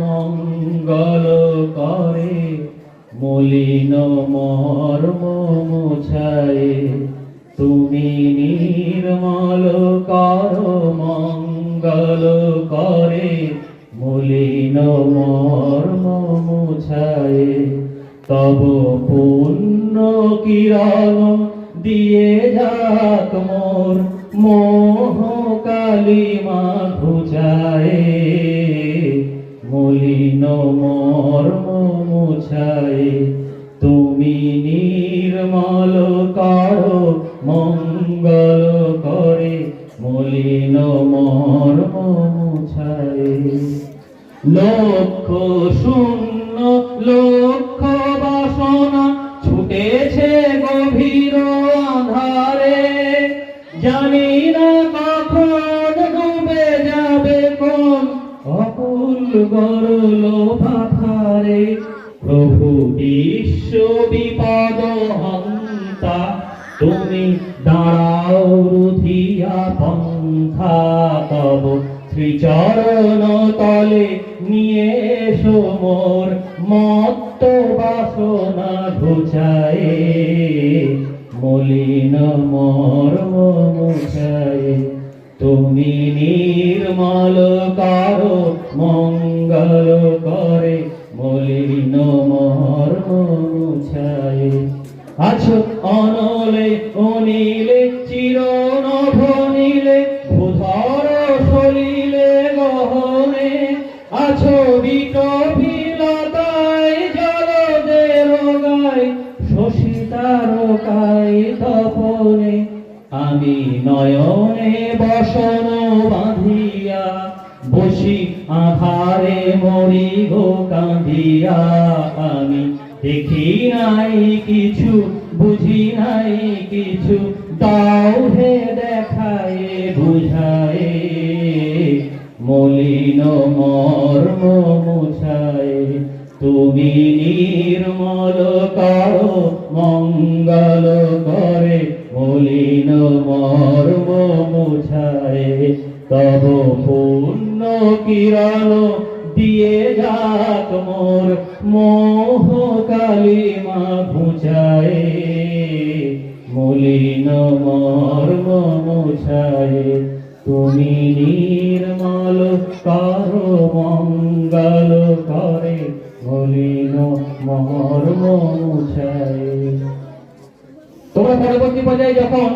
মঙ্গল করে মলিন মর্ম মুছায়ে। তুমি নির্মল করো মঙ্গল করে মলিন মর্ম মুছায়ে। তব পুণ্য কিরণ দিয়ে যাক মোর মোহ কালিমা ঘুচায়ে। মলিন মর্ম মুছায়ে তুমি নির্মল করো মঙ্গল করে মলিন মর্ম মুছায়ে। লক্ষ শূন্য লক্ষ বাসনা ছুটেছে গভীর আধারে। জানি না কখন ডুবে যাবে কোন অকুল গরল পাথারে। প্রভু বিশ্ব বিপদ হন্তা তুমি দাঁড়াও রুধিয়া পন্থা। তব শ্রীচরণ তলে নিয়ে এসো মোর মত্ত বাসনা ঘুচায়ে। মলিন মর্ম মুছায়ে তুমি নির্মল করো মঙ্গল করে মলিন মর্ম মুছায়ে। আছো অনলে অনিলে চির নভনীলে ভূধর সলিলে গহনে। আছো বিকপিলতায় জলদের গায় শশী তারকায় তপনে। আমি নয়নে বসন বাঁধিয়া বসি আধারে মরি গো কাঁদিয়া। আমি দেখি নাই কিছু বুঝি নাই কিছু দাও হে দেখায়ে বুঝায়ে। মলিন মর্ম মুছায়ে তুমি নির্মল করো মঙ্গল করে মলিন মর্ম মুছায়ে। তব পুণ্য কিরণ দিয়ে যাক মোর মোহ কালিমা ঘুচায়ে। মলিন মর্ম মুছায়ে তুমি নির্মল করো মঙ্গল করে মলিন মর্ম মুছায়ে। তোমরা পরবর্তী পর্যায়ে যখন